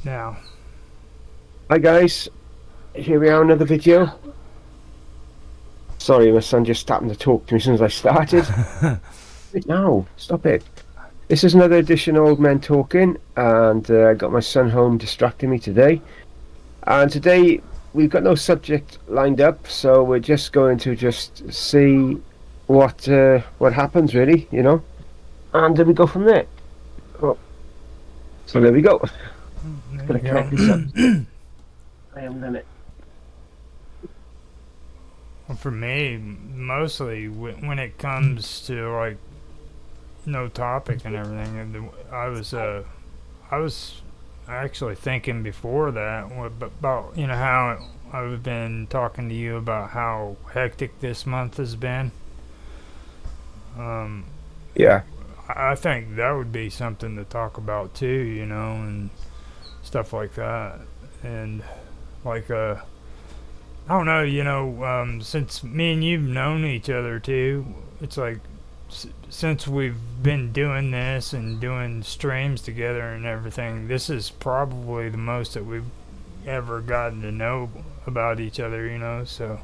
now. Hi guys, here we are, another video. Sorry, my son just happened to talk to me as soon as I started. No, stop it. This is another edition of Old Men Talking, and I got my son home distracting me today. And today we've got no subject lined up, so we're just going to just see what happens, really, and then we go from there. Oh, so there we go. There Gonna you connect this up. go. I am done it. Well, for me, mostly when it comes to like no topic and everything, I was actually thinking before that about how I've been talking to you about how hectic this month has been. Um, Yeah, I think that would be something to talk about too, and stuff like that, and like I don't know, since me and you've known each other too, it's like since we've been doing this and doing streams together and everything, this is probably the most that we've ever gotten to know about each other, So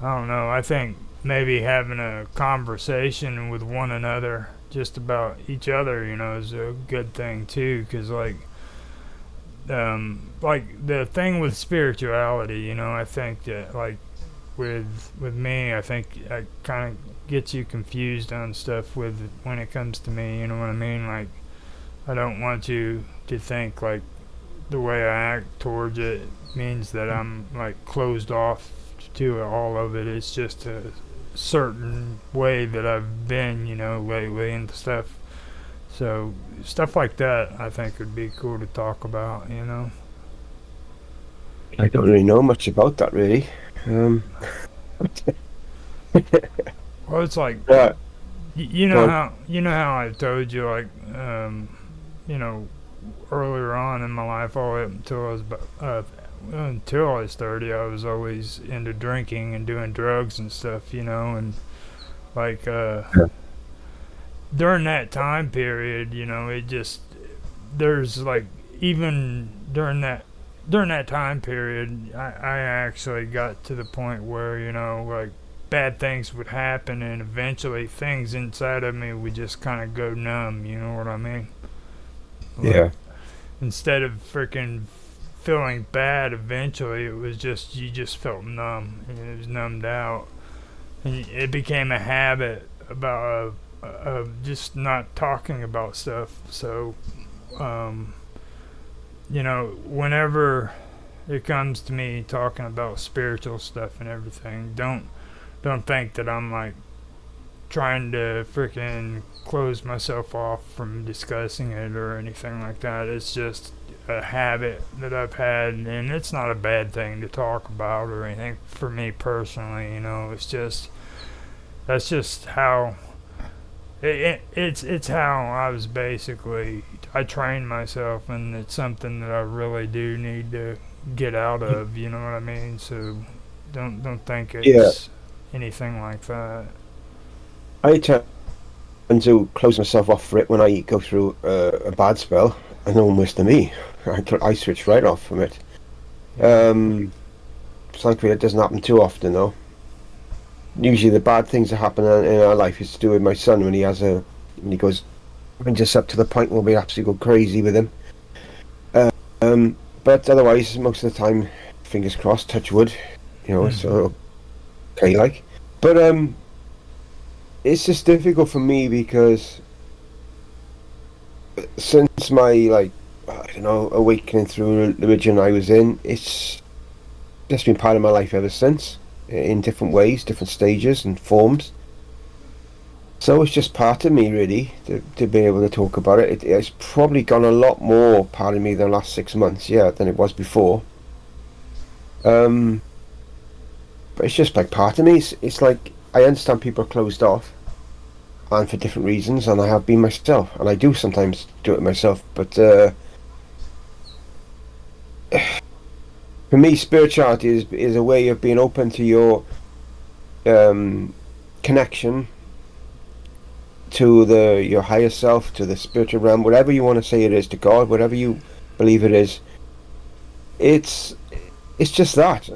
I don't know. I think maybe having a conversation with one another just about each other, is a good thing too, because like the thing with spirituality, I think that like with me, I think I kind of get you confused on stuff with when it comes to me. You know what I mean? Like I don't want you to think like the way I act towards it means that I'm like closed off to all of it. It's just a certain way that I've been, lately and stuff. So stuff like that, I think would be cool to talk about. I don't really know much about that, really. Um, Well, it's like right, you go know on. how I told you like you know earlier on in my life, all the way up until I was 30, I was always into drinking and doing drugs and stuff, and like during that time period, it just there's like even during that time period, I actually got to the point where like bad things would happen, and eventually things inside of me would just kind of go numb. You know what I mean? Like Yeah, instead of freaking feeling bad, eventually it was just you just felt numb, and it was numbed out, and it became a habit about of just not talking about stuff. So um, whenever it comes to me talking about spiritual stuff and everything, don't think that I'm like trying to freaking close myself off from discussing it or anything like that. It's just a habit that I've had, and it's not a bad thing to talk about or anything for me personally. It's just that's just how it's how I was basically I trained myself, and it's something that I really do need to get out of. You know what I mean? So don't think yeah. it's anything like that. I tend to close myself off for it when I go through a bad spell, and no one worse than me. I switch right off from it. Yeah. Um, Thankfully, it doesn't happen too often, though. Usually, the bad things that happen in our life is to do with my son when he goes when just up to the point where we absolutely go crazy with him. But otherwise, most of the time, fingers crossed, touch wood, Hmm. so okay, like. But it's just difficult for me because since my I don't know awakening through religion I was in, it's just been part of my life ever since, in different ways, different stages and forms. So it's just part of me, really, to be able to talk about it. It's probably gone a lot more part of me than the last 6 months, yeah, than it was before. Um, but it's just like part of me. It's like I understand people are closed off, and for different reasons, and I have been myself, and I do sometimes do it myself. But for me, spirituality is a way of being open to your um, connection to the your higher self, to the spiritual realm, whatever you want to say it is, to God, whatever you believe it is. It's it's just that.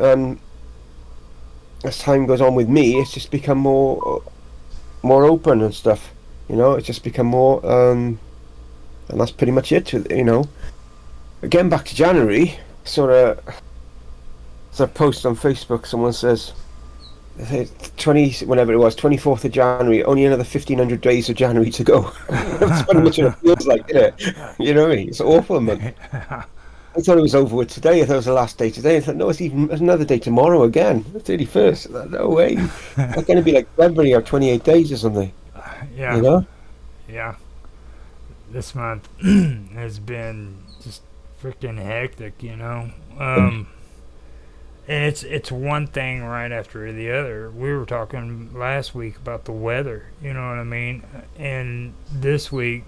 As time goes on with me, it's just become more open and stuff. It's just become more, and that's pretty much it. Again, back to January. Sort of, as I post on Facebook, someone says, whenever it was, 24th of January, only another 1,500 days of January to go. That's pretty much what it feels like, isn't it? You know what I mean? It's awful, man. I thought it was over with today. I thought it was the last day today. I thought, no, there's another day tomorrow again, the 31st. Thought, no way. It's going to be like February or 28 days or something. Yeah. Yeah. This month has been just freaking hectic, and it's one thing right after the other. We were talking last week about the weather, you know what I mean? And this week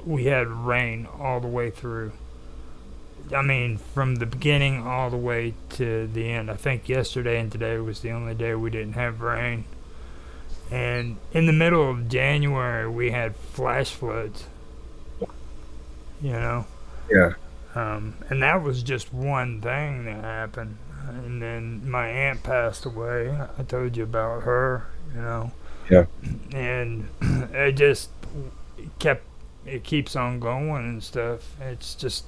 we had rain all the way through. I mean, from the beginning all the way to the end. I think yesterday and today was the only day we didn't have rain. And in the middle of January, we had flash floods, Yeah. And that was just one thing that happened. And then my aunt passed away. I told you about her, Yeah. And it keeps on going and stuff. It's just,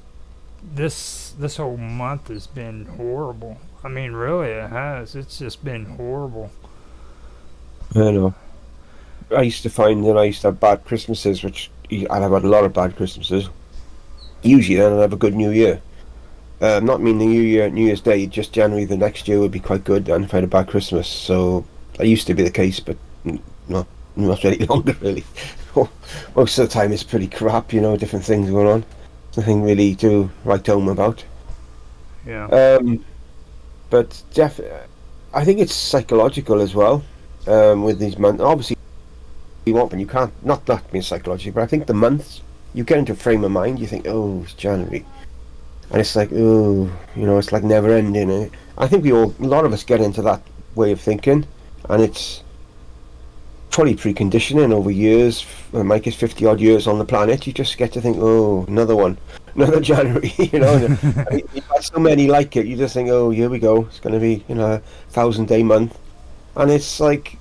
this whole month has been horrible. I mean, really, it has. It's just been horrible. I know. I used to find that I used to have bad Christmases, which I'd have had a lot of bad Christmases. Usually then I'd have a good New Year. Not mean the New Year's Day, just January the next year would be quite good then if I had a bad Christmas. So that used to be the case, but not any longer really. Most of the time it's pretty crap, different things going on. Nothing really to write home about. Yeah. But I think it's psychological as well. With these months, obviously you want, but you can't. Not that being psychological, but I think the months you get into a frame of mind. You think, oh, it's January, and it's like, oh, it's like never ending. I think a lot of us get into that way of thinking, and it's probably preconditioning over years. Mike is 50 odd years on the planet. You just get to think, oh, another one, another January. And you've had so many like it. You just think, oh, here we go. It's going to be a 1,000-day month. And it's like,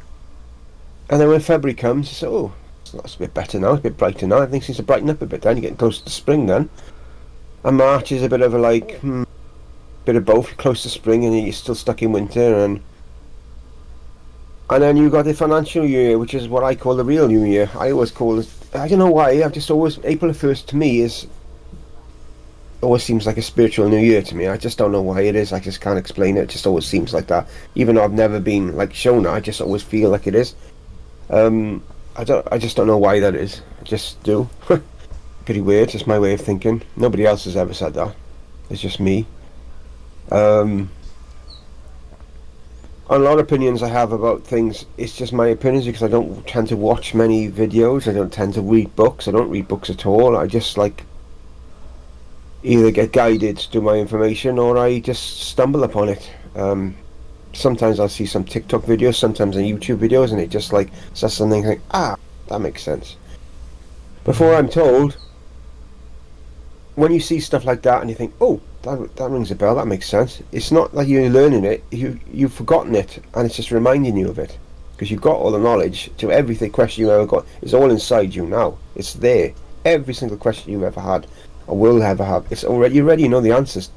and then when February comes, you say, oh, it's a bit better now, it's a bit brighter now. Everything seems to brighten up a bit then. You're getting close to spring then. And March is a bit of a bit of both. You're close to spring and you're still stuck in winter. And then you've got the financial year, which is what I call the real New Year. I always call it, I don't know why, I've just always, April 1st to me always seems like a spiritual New Year to me. I just don't know why it is. I just can't explain it. It just always seems like that. Even though I've never been shown that, I just always feel like it is. I just don't know why that is. I just do. Pretty weird. It's just my way of thinking. Nobody else has ever said that. It's just me. A lot of opinions I have about things. It's just my opinions because I don't tend to watch many videos. I don't tend to read books. I don't read books at all. I just either get guided to my information or I just stumble upon it. Sometimes I'll see some TikTok videos, sometimes on YouTube videos, and it just says something like, that makes sense. Before I'm told, when you see stuff like that and you think, oh, that rings a bell, that makes sense. It's not like you're learning it, you've forgotten it, and it's just reminding you of it. Because you've got all the knowledge to everything question you ever got. It's all inside you now. It's there. Every single question you've ever had or will ever have. It's already, you already know the answers.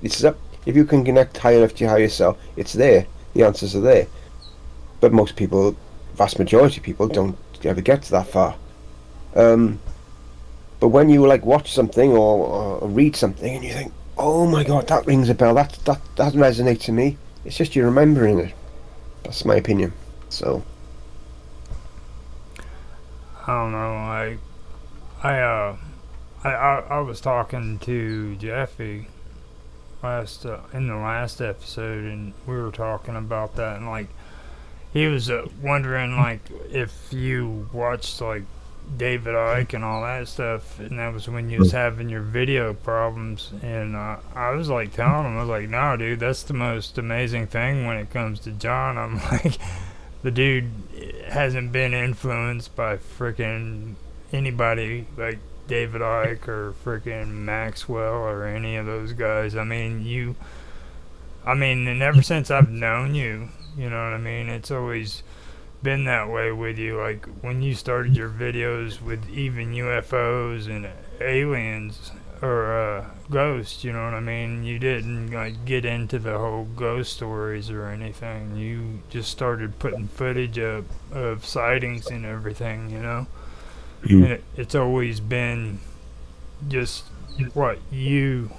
It's up. If you can connect high enough to your higher self, it's there. The answers are there. But most people, vast majority of people, don't ever get to that far. But when you watch something or read something and you think, oh my god, that rings a bell, that resonates to me. It's just you're remembering it. That's my opinion. So I don't know. I was talking to Jeffy in the last episode, and we were talking about that, and he was wondering if you watched David Icke and all that stuff, and that was when you was having your video problems, and I was telling him, I was no dude, that's the most amazing thing when it comes to John. I'm the dude hasn't been influenced by freaking anybody David Icke or freaking Maxwell or any of those guys. I mean, and ever since I've known you, you know what I mean? It's always been that way with you. Like when you started your videos with even UFOs and aliens or ghosts, you know what I mean? You didn't like get into the whole ghost stories or anything. You just started putting footage up of sightings and everything, you know? Mm. And it's always been just what you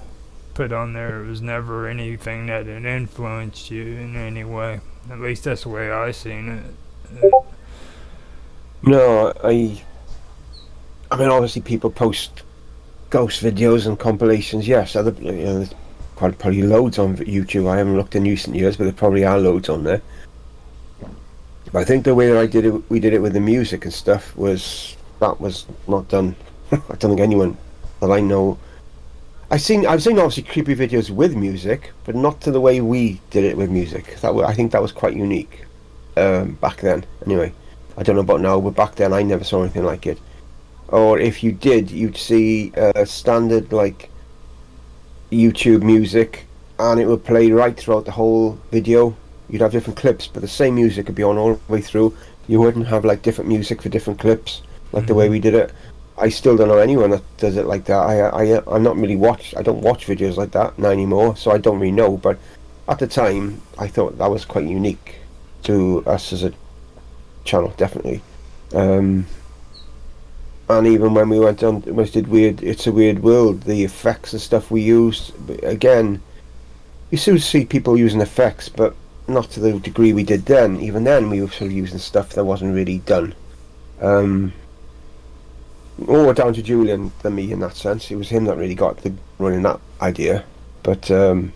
put on there. It was never anything that had influenced you in any way. At least that's the way I seen it. No, I mean, obviously people post ghost videos and compilations. Yes, there's probably loads on YouTube. I haven't looked in recent years, but there probably are loads on there. But I think the way that we did it with the music and stuff that was not done. I don't think anyone that I know. I've seen obviously creepy videos with music, but not to the way we did it with music. I think that was quite unique back then. Anyway, I don't know about now, but back then I never saw anything like it. Or if you did, you'd see standard like YouTube music, and it would play right throughout the whole video. You'd have different clips, but the same music would be on all the way through. You wouldn't have like different music for different clips, like the way we did it. I still don't know anyone that does it like that. I'm not really I don't watch videos like that now anymore, so I don't really know. But at the time, I thought that was quite unique to us as a channel, definitely. And even when we went on, we did It's a Weird World, the effects and stuff we used, again, you still see people using effects, but not to the degree we did then. Even then, we were sort of using stuff that wasn't really done. More down to Julian than me in that sense. It was him that really got the running that idea. But, there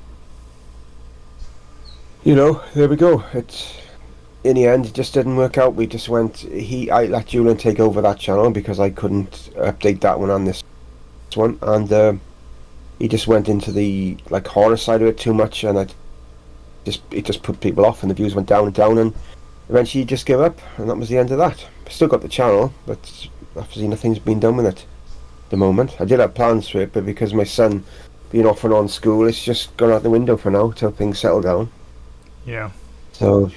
we go. In the end, it just didn't work out. We just I let Julian take over that channel because I couldn't update that one on this one, and he just went into the like horror side of it too much, and it just put people off, and the views went down and down, and eventually he just gave up, and that was the end of that. Still got the channel, but obviously nothing's been done with it at the moment. I did have plans for it, but because my son being off and on school, it's just gone out the window for now till things settle down. Yeah. So.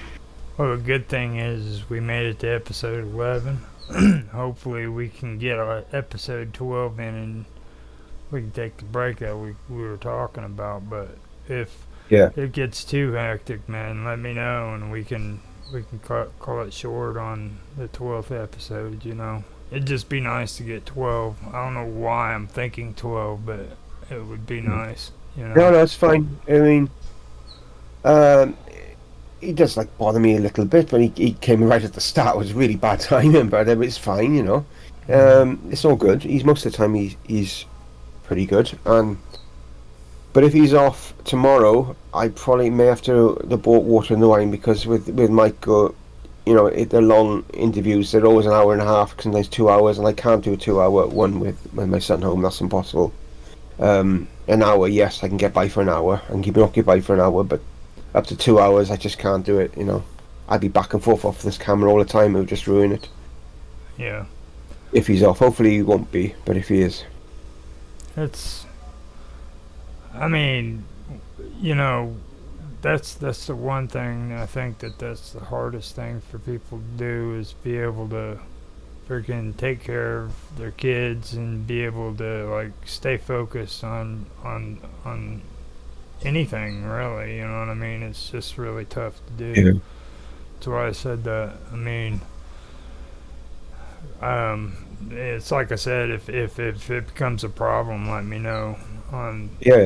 Well, the good thing is we made it to episode 11. Hopefully we can get our episode 12 in and we can take the break that we were talking about. But if it gets too hectic, man, let me know and we can call it short on the 12th episode, you know. It'd just be nice to get 12. I don't know why I'm thinking 12, but it would be nice, you know. No, it's fine. I mean, he does like bother me a little bit when he came right at the start. It was really bad timing, but it's fine, you know. It's all good. Most of the time he's pretty good. But if he's off tomorrow, I probably may have to the boat water and the wine, because with Michael, you know, the long interviews, they're always an hour and a half, sometimes 2 hours, and I can't do a 2 hour one with my son home. That's impossible. An hour, yes, I can get by for an hour and keep him occupied for an hour, but up to 2 hours, I just can't do it, you know. I'd be back and forth off this camera all the time. It would just ruin it. Yeah. If he's off. Hopefully he won't be, but if he is. I mean, you know, that's the one thing I think that's the hardest thing for people to do, is be able to freaking take care of their kids and be able to like stay focused on anything, really, you know what I mean? It's just really tough to do. Yeah. That's why I said that. I mean, it's like I said, if it becomes a problem, let me know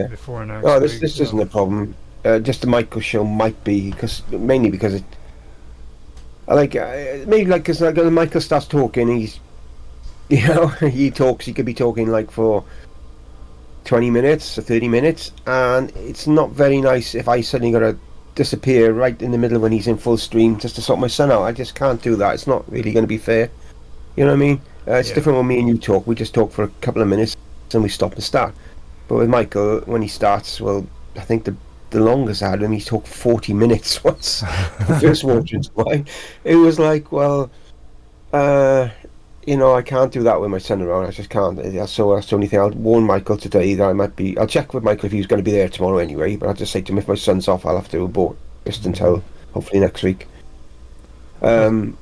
before next week. This isn't a problem. Just the Michael show might be, mainly because maybe like because when Michael starts talking, he's, you know, he could be talking like for 20 minutes or 30 minutes, and it's not very nice if I suddenly got to disappear right in the middle when he's in full stream just to sort my son out. I just can't do that. It's not really going to be fair. You know what I mean? It's different when me and you talk. We just talk for a couple of minutes and we stop and start. But with Michael, when he starts, well, I think the longest I had him, he talked 40 minutes once. The first watching why. It was like, well, I can't do that with my son around. I just can't. That's the only thing. I'll warn Michael today that I might be. I'll check with Michael if he's going to be there tomorrow anyway. But I'll just say to him if my son's off, I'll have to abort just Mhm. until hopefully next week. Well, Um,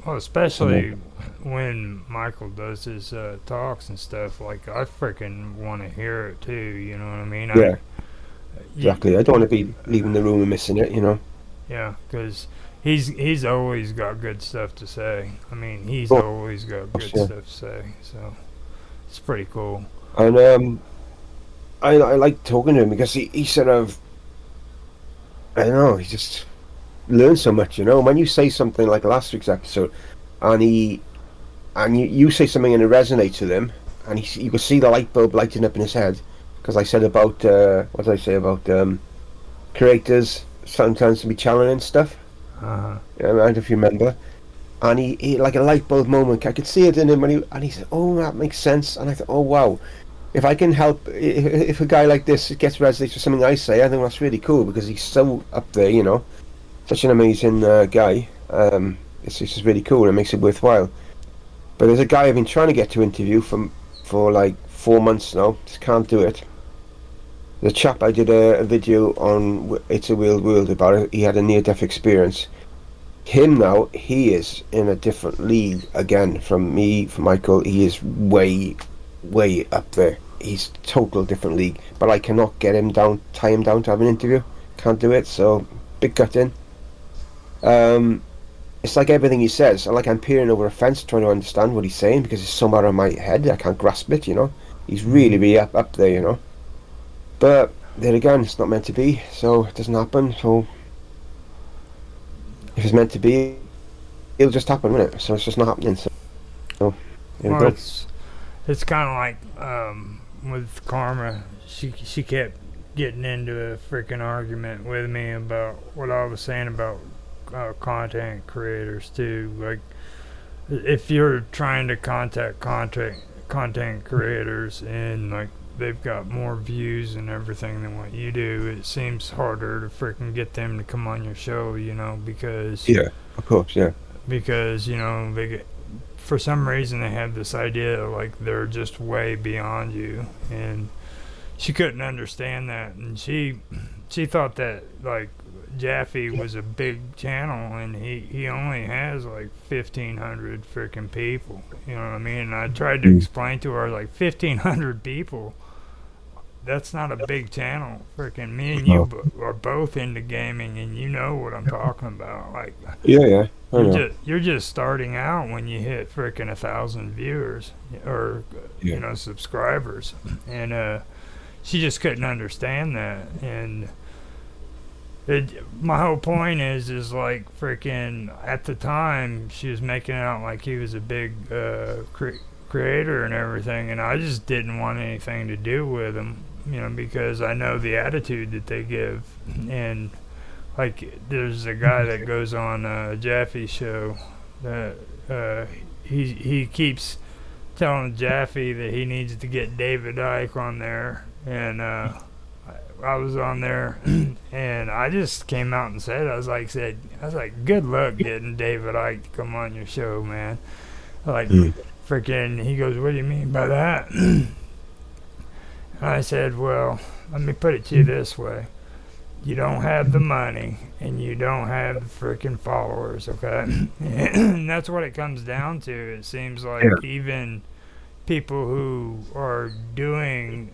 well, and especially then, when Michael does his talks and stuff. Like I freaking want to hear it too. You know what I mean? yeah, Y- exactly. I don't want to be leaving the room and missing it. yeah, because he's always got good stuff to say. I mean, he's Of always got course, good yeah. stuff to say. So it's pretty cool. And I like talking to him because he sort of, I don't know, he just learns so much. When you say something like last week's episode, and you say something and it resonates with him, and you can see the light bulb lighting up in his head. Because I said about what did I say about creators sometimes can be challenging stuff. Uh, I don't know if you remember. And he like a light bulb moment. I could see it in him, and he said, "Oh, that makes sense." And I thought, "Oh, wow! If I can help, if a guy like this gets resonates with something I say, I think that's really cool because he's so up there. Such an amazing guy. It's just really cool. It makes it worthwhile. But there's a guy I've been trying to get to interview for like 4 months now. Just can't do it. The chap I did a video on It's a Weird World about it. He had a near-death experience. Him now, he is in a different league again from me, from Michael. He is way, way up there. He's total different league. But I cannot tie him down to have an interview. Can't do it. So big gut in. Um, it's like everything he says. Like I'm peering over a fence trying to understand what he's saying because it's so out of my head. I can't grasp it. He's really, mhm. really up there. But then again, it's not meant to be, so it doesn't happen. So if it's meant to be, it'll just happen, won't it? So it's just not happening. So there we Well, go. it's kind of like with Karma. She kept getting into a freaking argument with me about what I was saying about content creators too. Like if you're trying to contact content creators and like they've got more views and everything than what you do, it seems harder to freaking get them to come on your show, Yeah, of course, yeah. because they get, for some reason they have this idea like they're just way beyond you, and she couldn't understand that, and she thought that like Jaffe was a big channel and he only has like 1,500 freaking people. You know what I mean? And I tried to Mm. explain to her like 1,500 people. That's not a big channel. Freaking me and you Oh. are both into gaming, and you know what I'm talking about. Like Yeah, yeah, I know. you're just starting out when you hit freaking 1,000 viewers or Yeah, subscribers, and she just couldn't understand that. And my whole point is like freaking at the time she was making it out like he was a big creator and everything, and I just didn't want anything to do with him, because I know the attitude that they give. And like there's a guy that goes on Jaffe's show that he keeps telling Jaffe that he needs to get David Icke on there, and I was on there, and I just came out and said, good luck getting David Icke to come on your show, man. Like, mm. freaking, he goes, what do you mean by that? And I said, well, let me put it to you this way. You don't have the money, and you don't have the freaking followers, okay? And that's what it comes down to. It seems Yeah, like even people who are doing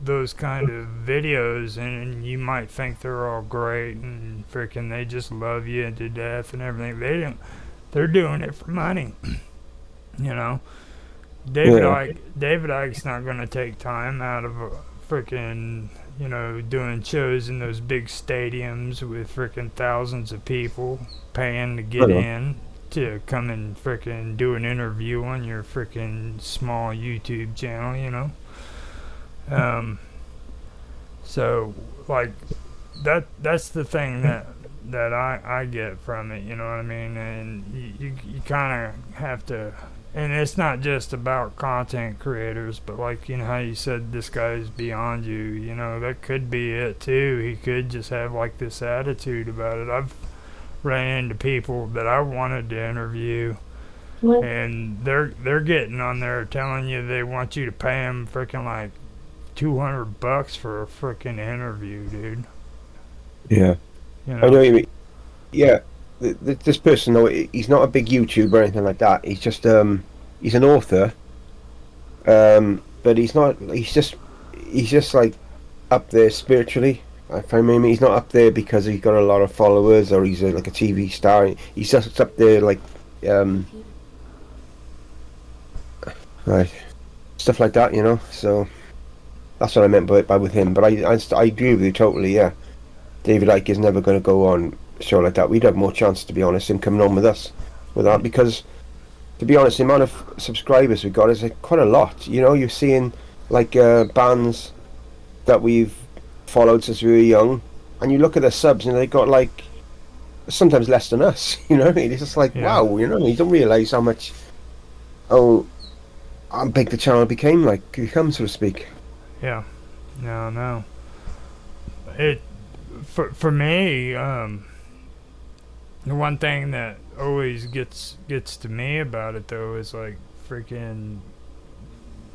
those kind of videos, and you might think they're all great and freaking they just love you to death and everything. They're doing it for money. you know yeah, David Icke's not going to take time out of a freaking doing shows in those big stadiums with freaking thousands of people paying to I get know. in to come and freaking do an interview on your freaking small YouTube channel. Um, so like that's the thing that I get from it, you know what I mean? And you kind of have to, and it's not just about content creators, but like how you said this guy's beyond you, that could be it too. He could just have like this attitude about it. I've ran into people that I wanted to interview and they're getting on there telling you they want you to pay them freaking like $200 for a freaking interview, dude. Yeah, You I know know? what you mean. Yeah, this person though, he's not a big YouTuber or anything like that. He's just he's an author. But he's not. He's just like up there spiritually. If I mean, he's not up there because he's got a lot of followers or he's like a TV star. He's just up there like um, like stuff like that, you know. So that's what I meant by with him. But I agree with you totally. Yeah, David Icke is never going to go on a show like that. We'd have more chance, to be honest, him coming on with us with that because, to be honest, the amount of subscribers we got is like quite a lot. You know, you're seeing like bands that we've followed since we were young, and you look at their subs and they got like sometimes less than us. You know what I mean? It's just like Yeah. wow. You know, you don't realize how how big the channel become, so to speak. Yeah. No, no. It for me, the one thing that always gets to me about it though is like freaking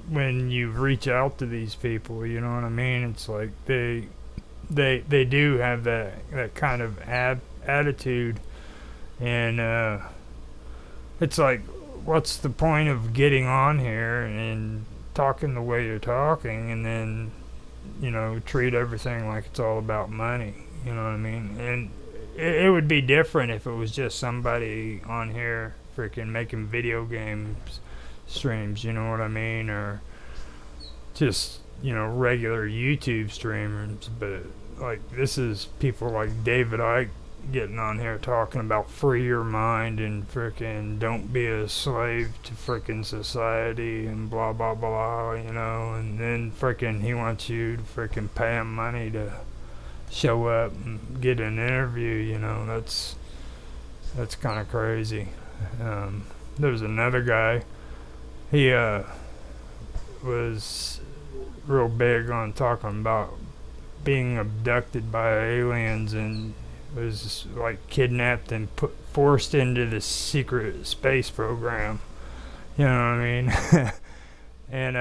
when you reach out to these people, you know what I mean? It's like they do have that kind of attitude, and it's like, what's the point of getting on here and talking the way you're talking, and then treat everything like it's all about money? You know what I mean? And it would be different if it was just somebody on here freaking making video games streams, you know what I mean, or just regular YouTube streamers. But like this is people like David Icke getting on here talking about free your mind and freaking don't be a slave to freaking society and blah blah blah, and then freaking he wants you to freaking pay him money to show up and get an interview. That's kind of crazy. There was another guy. He was real big on talking about being abducted by aliens and was like kidnapped and forced into this secret space program. You know what I mean? And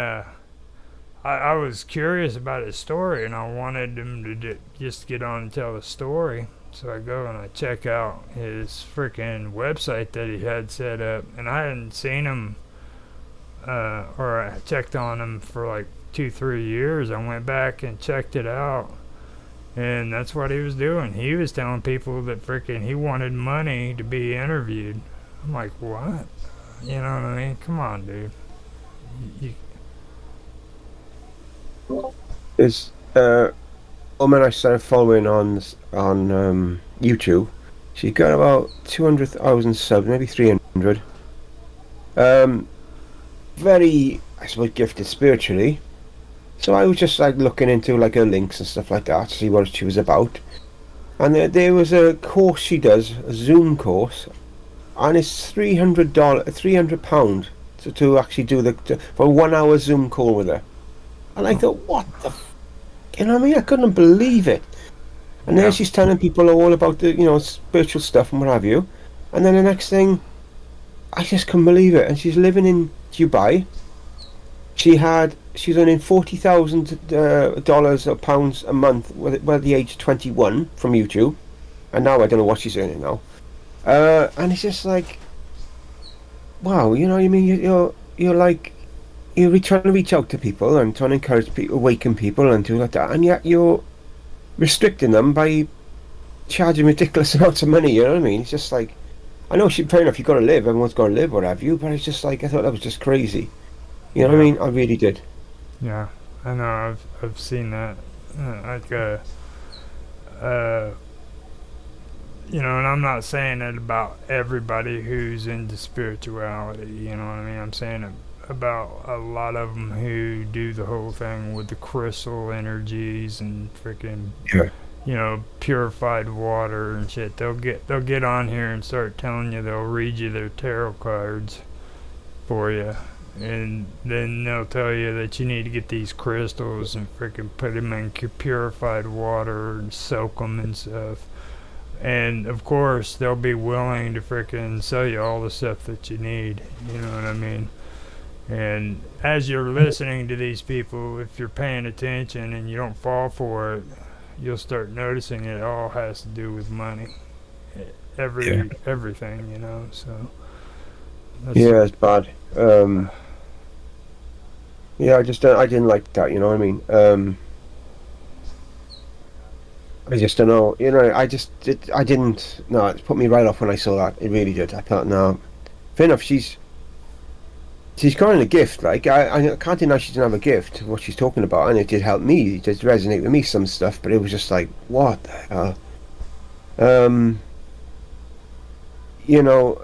I was curious about his story, and I wanted him to just get on and tell the story. So I go and I check out his freaking website that he had set up, and I hadn't seen him, or I checked on him for like 2-3 years. I went back and checked it out, and that's what he was doing. He was telling people that freaking he wanted money to be interviewed. I'm like, what? You know what I mean? Come on, dude. You, There's woman I started following on YouTube. She got about 200,000 subs, maybe 300. Um, very, I suppose, gifted spiritually. So I was just like looking into like her links and stuff like that to see what she was about. And there was a course she does, a Zoom course, and it's £300 to actually do for a 1 hour Zoom call with her. And I thought, what the, you know what I mean? I couldn't believe it. And there yeah, she's telling people all about the spiritual stuff and what have you. And then the next thing, I just couldn't believe it. And she's living in Dubai. She's earning $40,000 or pounds a month at the age of 21 from YouTube, and now I don't know what she's earning now. And it's just like, wow, you know what I mean? You're like trying to reach out to people and trying to encourage people, awaken people, and do like that, and yet you're restricting them by charging ridiculous amounts of money. You know what I mean? It's just like, I know, fair enough. You got to live. Everyone's got to live, what have you. But it's just like I thought that was just crazy. You know what I yeah, mean? I really did. yeah. I know. I've seen that. Like uh, and I'm not saying it about everybody who's into spirituality. You know what I mean? I'm saying it about a lot of them who do the whole thing with the crystal energies and freaking Yeah. purified water and shit. They'll get on here and start telling you they'll read you their tarot cards for you, and then they'll tell you that you need to get these crystals and freaking put them in purified water and soak them and stuff. And of course, they'll be willing to freaking sell you all the stuff that you need. You know what I mean? And as you're listening to these people, if you're paying attention and you don't fall for it, you'll start noticing it all has to do with money. Everything, you know. So that's, Yeah, it's bad. Yeah, I didn't like that. You know what I mean? I just don't know. You know, I didn't. No, it put me right off when I saw that. It really did. I thought, no, fair enough. She's got a gift. Like I can't deny she didn't have a gift. What she's talking about, and it did help me. It did resonate with me some stuff, but it was just like, what the hell? You know,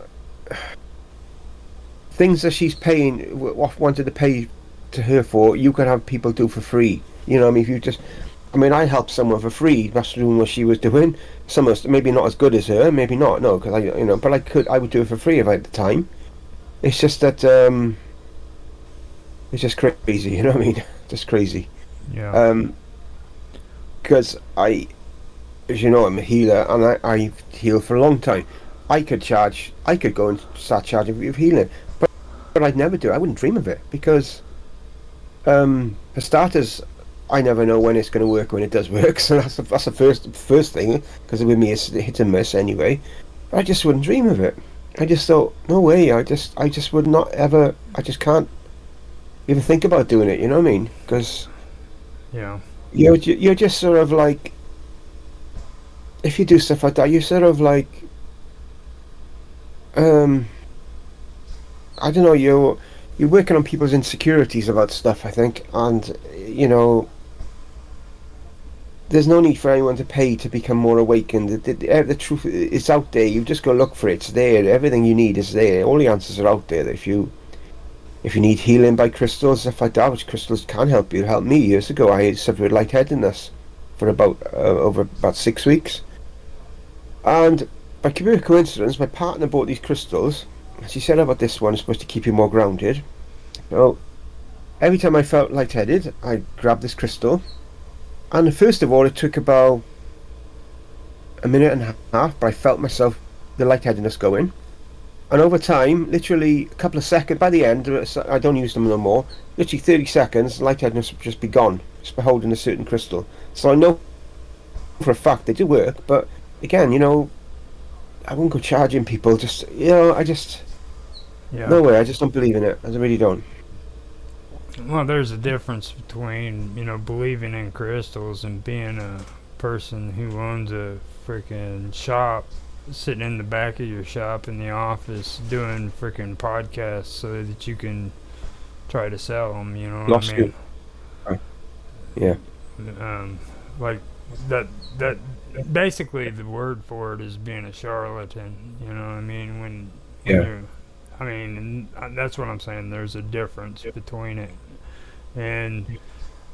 things that she's paying, wanted to pay to her for, you could have people do for free. You know, what I mean, if you just, I mean, I helped someone for free. That's doing what she was doing. Some of us, maybe not as good as her, maybe not. No, because but I would do it for free if I had the time. It's just that, it's just crazy. You know what I mean? Just crazy. yeah. Because as you know, I'm a healer, and I healed for a long time. I could go and start charging for healing, but I'd never do it. I wouldn't dream of it because, for starters, I never know when it's going to work when it does work. So that's the first thing, because with me it's hit and miss anyway. But I just wouldn't dream of it. I just thought, no way. I just would not ever. I just can't even think about doing it. You know what I mean? Because Yeah. you're just sort of like, if you do stuff like that, you're sort of like, I don't know. You're working on people's insecurities about stuff. I think, and you know, there's no need for anyone to pay to become more awakened. The truth is out there. You've just got to look for it. It's there. Everything you need is there. All the answers are out there. If you need healing by crystals, stuff like that, which crystals can help you. It helped me years ago. I suffered with lightheadedness for over about 6 weeks, and by pure coincidence, my partner bought these crystals. She said about this one is supposed to keep you more grounded. So every time I felt lightheaded, I grabbed this crystal. And first of all, it took about a minute and a half, but I felt the lightheadedness going. And over time, literally a couple of seconds, by the end, I don't use them no more, literally 30 seconds, lightheadedness would just be gone, just by holding a certain crystal. So I know for a fact they do work, but again, you know, I won't go charging people, Yeah. no way, I just don't believe in it. I really don't. Well, there's a difference between, you know, believing in crystals and being a person who owns a freaking shop, sitting in the back of your shop in the office doing freaking podcasts so that you can try to sell them, you know what Lost I mean? Yeah. Like that basically the word for it is being a charlatan, you know what I mean? When Yeah. you're, I mean, and that's what I'm saying. There's a difference between it, and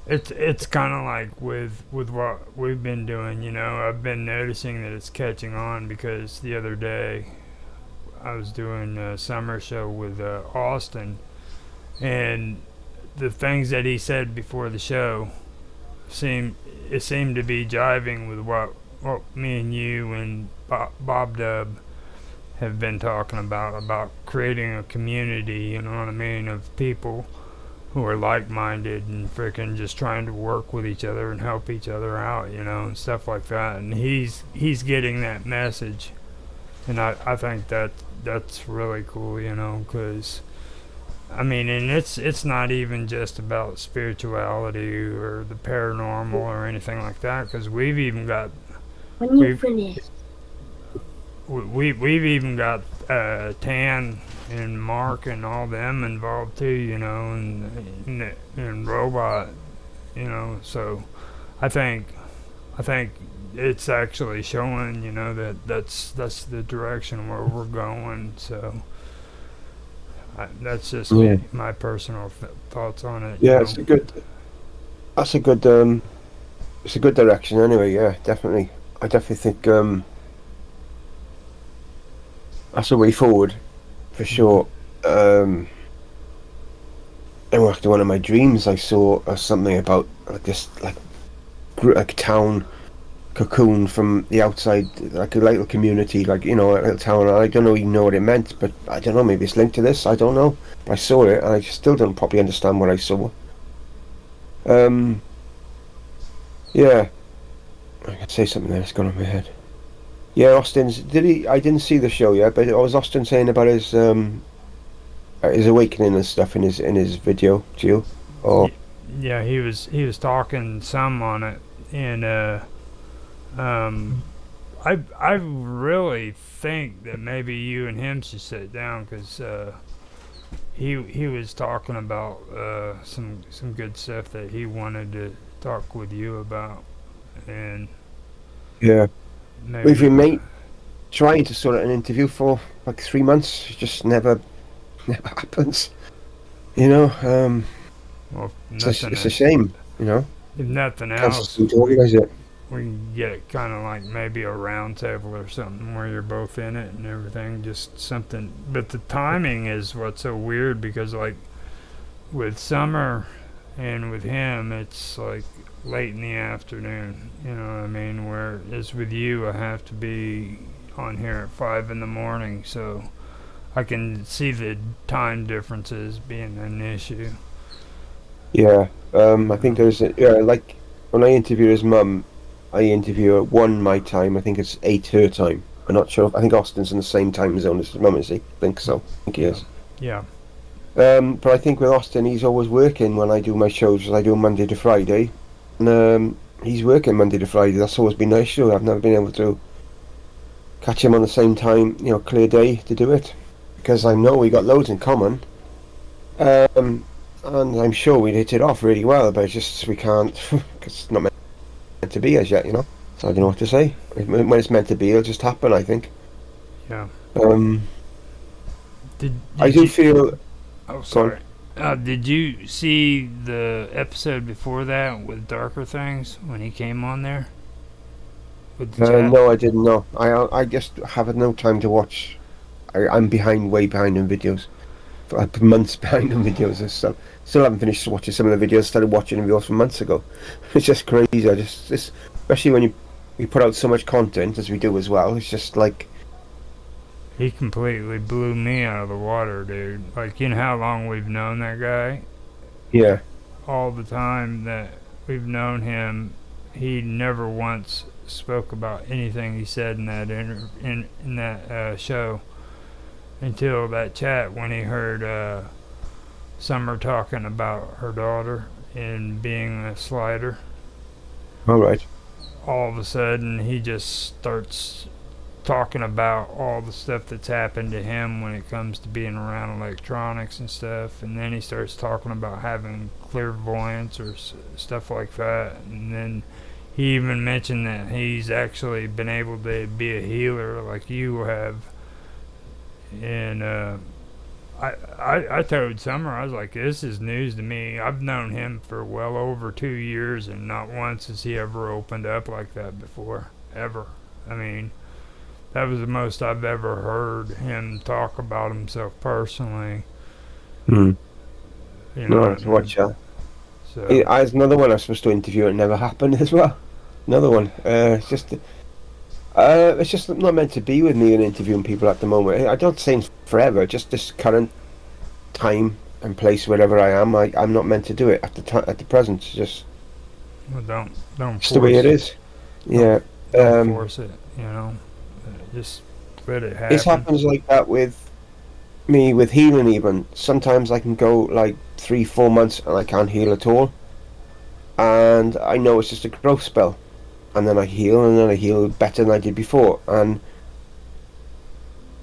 it's kind of like with what we've been doing. You know, I've been noticing that it's catching on because the other day I was doing a summer show with Austin, and the things that he said before the show seemed to be jiving with what me and you and Bob Dub have been talking about creating a community, you know what I mean, of people who are like-minded and freaking just trying to work with each other and help each other out, you know, and stuff like that. And he's getting that message, and I think that's really cool, you know, because I mean, and it's not even just about spirituality or the paranormal or anything like that, because we've even got When you we've finish. we've even got Tan and Mark and all them involved too, you know, and Robot, you know. So I think it's actually showing, you know, that's the direction where we're going. So that's just Yeah. my personal thoughts on it. Yeah, you it's know. a good. That's a good. It's a good direction anyway. Yeah, definitely. I definitely think that's a way forward, for sure. And after one of my dreams, I saw something about this like town, cocoon from the outside, like a little community, like, you know, a little town. I don't know even know what it meant, but I don't know, maybe it's linked to this, I don't know. But I saw it and I still don't properly understand what I saw. Yeah, I could say something there, it's gone off my head. Yeah, Austin's, I didn't see the show yet, but was Austin saying about his awakening and stuff in his video to you? Or Yeah, he was talking some on it, and um, I really think that maybe you and him should sit down because he was talking about some good stuff that he wanted to talk with you about, and yeah, we've maybe been trying to sort out an interview for like 3 months. It just never happens. You know, well, it's a shame. You know, if nothing can't else, seem to organise it. we can get it kind of like maybe a round table or something where you're both in it and everything, just something. But the timing is what's so weird because like with Summer and with him, it's like late in the afternoon. You know what I mean? Whereas with you, I have to be on here at 5 in the morning, so I can see the time differences being an issue. Yeah, I think like when I interview his mum, I interview at 1 my time. I think it's 8 her time. I'm not sure. I think Austin's in the same time zone as his mum, is he? I think so. I think he is. Yeah. But I think with Austin, he's always working when I do my shows. I do Monday to Friday, and he's working Monday to Friday. That's always been an issue. I've never been able to catch him on the same time, you know, clear day to do it, because I know we got loads in common. And I'm sure we'd hit it off really well, but it's just we can't, because it's not meant to be as yet, you know. So I don't know what to say. When it's meant to be, it'll just happen, I think. Yeah. Did I do feel. Oh, sorry. Did you see the episode before that with Darker Things when he came on there? With the chat? No, I didn't know. I just have no time to watch. I'm behind, way behind in videos. Like months behind on videos and stuff. Still haven't finished watching some of the videos. Started watching videos from months ago. It's just crazy. Especially when you put out so much content as we do as well. It's just like He completely blew me out of the water, dude. Like, you know how long we've known that guy? yeah, All the time that we've known him, he never once spoke about anything he said in that in that show until that chat when he heard Summer talking about her daughter and being a slider. all right. All of a sudden, he just starts talking about all the stuff that's happened to him when it comes to being around electronics and stuff, and then he starts talking about having clairvoyance or stuff like that, and then he even mentioned that he's actually been able to be a healer like you have. And I told Summer, I was like, this is news to me. I've known him for well over 2 years, and not once has he ever opened up like that before, ever. I mean, that was the most I've ever heard him talk about himself personally. You know, no, watch out. so There's another one I was supposed to interview. It never happened as well. Another one. It's just not meant to be with me and interviewing people at the moment. I don't say forever. Just this current time and place, wherever I am, I'm not meant to do it at the present. It's just well, don't it's force the way it is. Yeah. Don't force it. You know, just let it happen. It happens like that with me with healing. Even sometimes I can go like 3-4 months and I can't heal at all, and I know it's just a growth spell, and then I heal, and then I heal better than I did before. And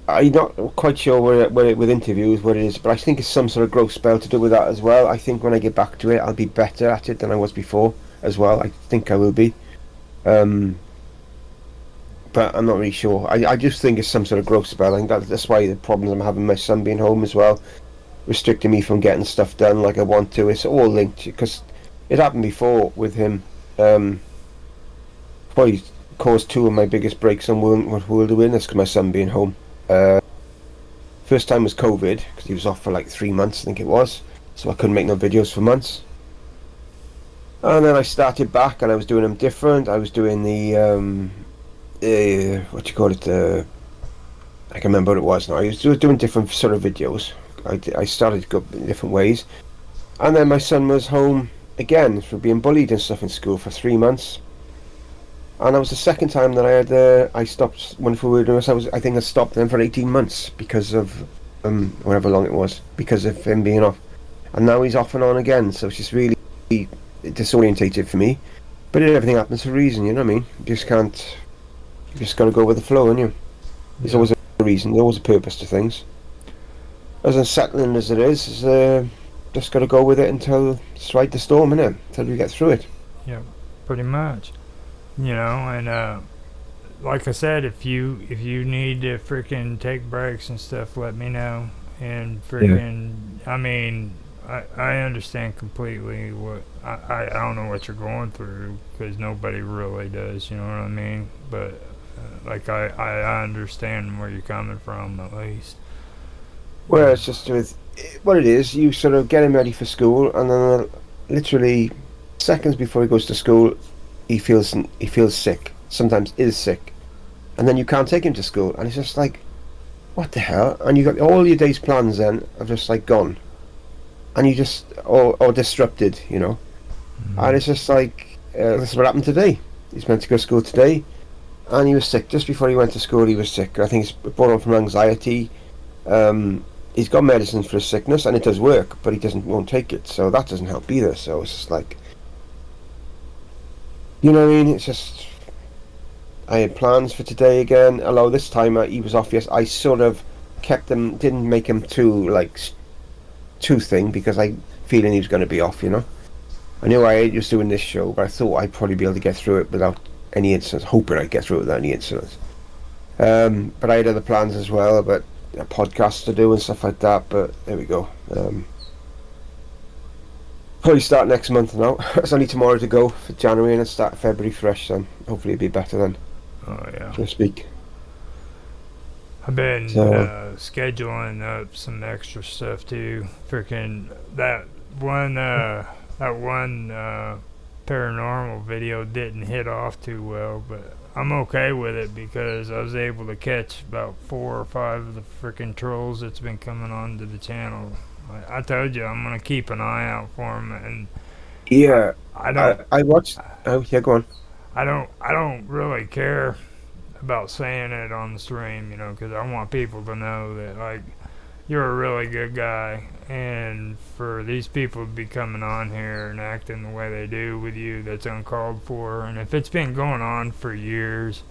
I'm not quite sure with interviews what it is, but I think it's some sort of growth spell to do with that as well. I think when I get back to it, I'll be better at it than I was before as well. I think I will be. But I'm not really sure. I just think it's some sort of growth spell. I think that's why the problems I'm having, my son being home as well, restricting me from getting stuff done like I want to. It's all linked, because it happened before with him. Probably caused 2 of my biggest breaks on World Awareness because my son being home. First time was COVID, because he was off for like 3 months, I think it was. So I couldn't make no videos for months. And then I started back, and I was doing them different. I was doing the what do you call it? I can remember what it was now. I was doing different sort of videos. I started to go in different ways, and then my son was home again for being bullied and stuff in school for 3 months. And that was the second time that I stopped when we were doing this. I think I stopped them for 18 months because of whatever long it was, because of him being off. And now he's off and on again, so it's just really disorientated for me. But everything happens for a reason, you know what I mean? You just can't. You just got to go with the flow, and you. There's Yeah, always a reason. There's always a purpose to things. As unsettling as it is just got to go with it until it's right the storm, innit? Until we get through it. yeah, pretty much. You know, and like I said, if you need to freaking take breaks and stuff, let me know. And Yeah. freaking, I mean, I understand completely what I don't know what you're going through because nobody really does. You know what I mean? But like I understand where you're coming from at least. Well, Yeah, it's just with what it is. You sort of get him ready for school, and then literally seconds before he goes to school, he feels sick. Sometimes is sick, and then you can't take him to school, and it's just like, what the hell? And you got all your day's plans then are just like gone, and you just or disrupted, you know. And hmm, it's just like this is what happened today. He's meant to go to school today, and he was sick just before he went to school. He was sick. I think it's brought on from anxiety. Um, he's got medicine for his sickness, and it does work, but he doesn't won't take it, so that doesn't help either. So it's just like, you know what I mean? It's just I had plans for today again. Although this time he was off. Yes, I sort of kept him, didn't make him too like too thing because I feeling he was going to be off. You know, I knew I was doing this show, but I thought I'd probably be able to get through it without any incidents. Hoping I'd get through it without any incidents. But I had other plans as well, but podcasts to do and stuff like that. But there we go. Probably start next month now. It's only tomorrow to go for January, and it's start February fresh. Then hopefully it'll be better then, oh yeah. so to speak. I've been So scheduling up some extra stuff too. Freaking that one, that one paranormal video didn't hit off too well, but I'm okay with it because I was able to catch about 4 or 5 of the freaking trolls that's been coming onto the channel. I told you I'm gonna keep an eye out for them, and I, yeah, I don't, I watched. Oh yeah, go on. I don't really care about saying it on the stream, you know, because I want people to know that like you're a really good guy, and for these people to be coming on here and acting the way they do with you, that's uncalled for. And if it's been going on for years,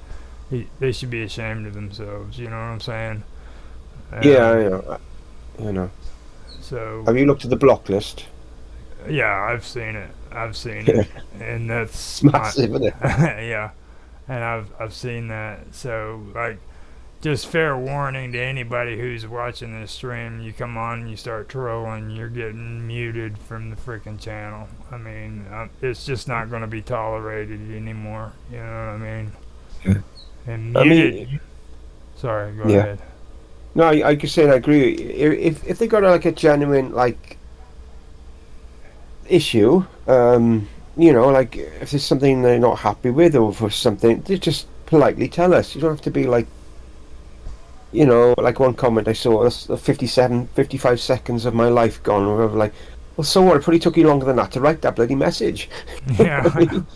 they should be ashamed of themselves. You know what I'm saying? Yeah, Um, I know. You know. so Have you looked at the block list? yeah, I've seen it. I've seen it, Yeah, and it's that's my massive, isn't it? yeah, and I've seen that. So like just fair warning to anybody who's watching this stream, you come on and you start trolling, you're getting muted from the freaking channel. I mean, it's just not going to be tolerated anymore. You know what I mean? Yeah. And I muted. mean, Sorry, go yeah. ahead. No, I could say I agree. If they got like a genuine like issue, you know, like if there's something they're not happy with or for something, they just politely tell us. You don't have to be like, you know, like one comment I saw, that's 57, 55 seconds of my life gone, or whatever. Like, well, so what? It probably took you longer than that to write that bloody message. I Yeah, mean,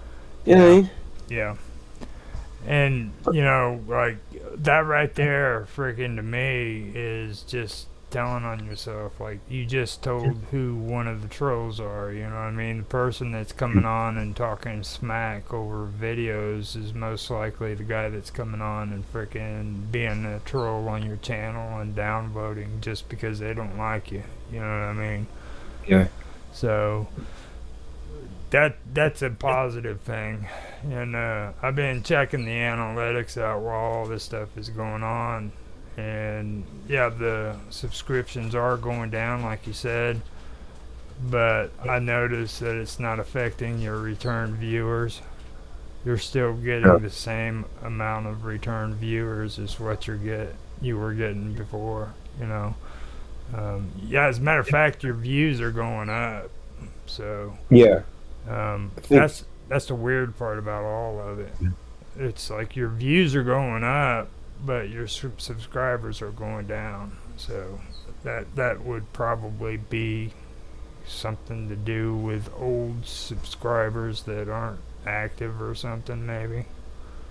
you know what I yeah, mean? yeah. And you know, like that right there, freaking to me is just telling on yourself. Like you just told who one of the trolls are. You know what I mean? The person that's coming on and talking smack over videos is most likely the guy that's coming on and freaking being a troll on your channel and downvoting just because they don't like you. You know what I mean? Yeah. So that's a positive thing. And I've been checking the analytics out while all this stuff is going on, and yeah, the subscriptions are going down, like you said. But I noticed that it's not affecting your return viewers. You're still Yeah. getting the same amount of return viewers as what you were getting before. You know, yeah. As a matter of fact, your views are going up. So Yeah. I think, That's the weird part about all of it. It's like your views are going up, but your subscribers are going down. So that would probably be something to do with old subscribers that aren't active or something. Maybe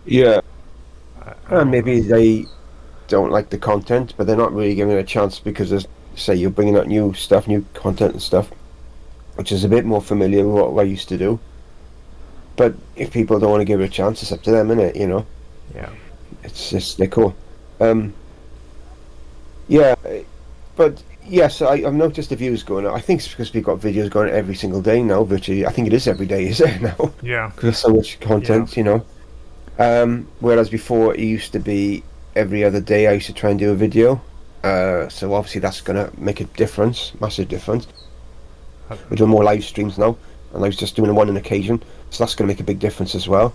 yeah, I don't know. maybe they don't like the content, but they're not really giving it a chance because, say, you're bringing out new stuff, new content and stuff, which is a bit more familiar with what I used to do. But if people don't want to give it a chance, it's up to them, innit? You know, Yeah, it's just they're cool. Um, yeah, but yes, I've noticed the views going up. I think it's because we've got videos going every single day now. Virtually, I think it is every day, is it now? yeah, Because there's so much yeah, content, you know. Whereas before it used to be every other day. I used to try and do a video. So obviously that's gonna make a difference, massive difference. uh, We're doing more live streams now, and I was just doing one on occasion, so that's gonna make a big difference as well.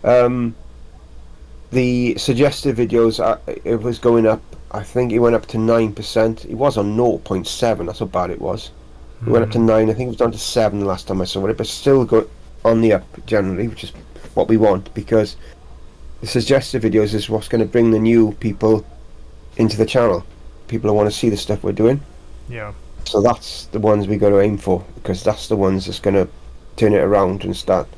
Um, the suggested videos, it was going up. I think it went up to 9%. It was on 0.7. That's how bad it was. It went up to mm, 9. I think it was down to 7 the last time I saw it, but still go on the up generally, which is what we want because the suggested videos is what's going to bring the new people into the channel. People who want to see the stuff we're doing. yeah. So that's the ones we got to aim for because that's the ones that's going to turn it around and start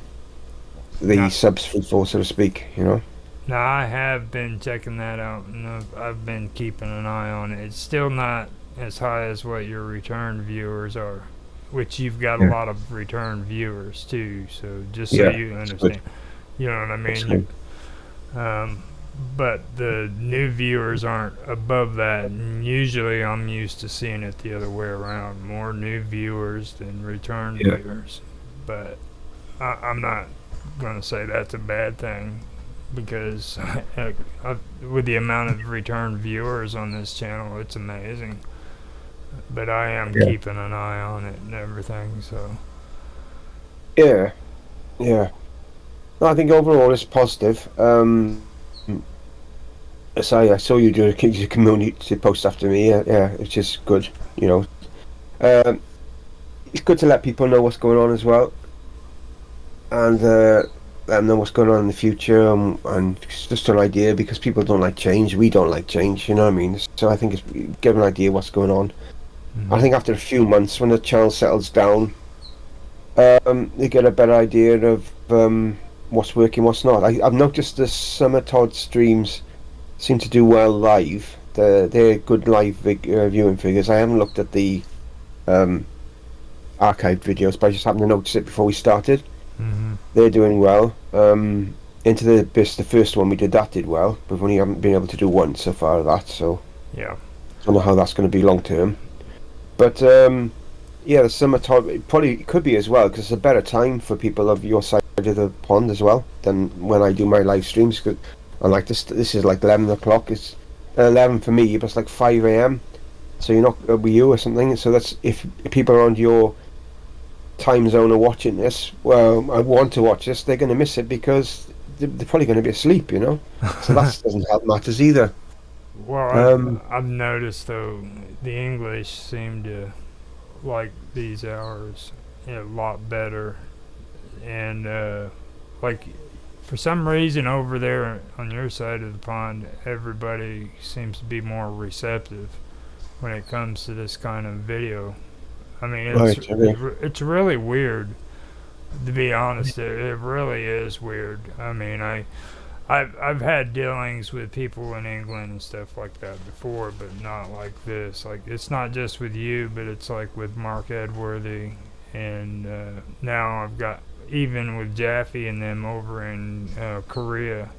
the Now, subs free fall, so to speak. You know. now I have been checking that out, and I've been keeping an eye on it. It's still not as high as what your return viewers are, which you've got a Yeah. lot of return viewers too. So just so Yeah. you That's good. understand, you know what I That's mean. good. Um, but the new viewers aren't above that. And usually, I'm used to seeing it the other way around: more new viewers than return Yeah. viewers. But I'm not going to say that's a bad thing because with the amount of return viewers on this channel, it's amazing. But I am Yeah. keeping an eye on it and everything. So Yeah. Yeah. No, I think overall it's positive. So I saw you do a community post after me. Yeah, yeah, which is good. You know, um, it's good to let people know what's going on as well, and let them know what's going on in the future, and it's just an idea because people don't like change. We don't like change. You know what I mean? So I think it's give an idea what's going on. I mm-hmm. think after a few months, when the channel settles down, they get a better idea of what's working, what's not. I've noticed the Summer Todd streams seem to do well live. They're good live viewing figures. I haven't looked at the um, archived videos, but I just happened to notice it before we started. Mm-hmm. They're doing well. Into the Abyss, the first one we did, that did well. We've only haven't been able to do one so far of that, so Yeah, I don't know how that's going to be long term. But yeah, the summer time it probably could be as well because it's a better time for people of your side of the pond as well than when I do my live streams. Cause I like this is like 11 o'clock. It's 11 for me, but it's like 5 a.m. So you're not with you or something. So that's if people around your time zone are watching this. Well, I want to watch this. They're going to miss it because they're probably going to be asleep. You know. So that doesn't help matters either. well, Um, I've noticed though the English seem to like these hours a lot better, and like for some reason over there on your side of the pond, everybody seems to be more receptive when it comes to this kind of video. I mean, right. Okay. it's really weird to be honest. It really is weird. I mean, I've had dealings with people in England and stuff like that before, but not like this. Like it's not just with you, but it's like with Mark Edworthy, and now I've got even with Jaffe and them over in Korea.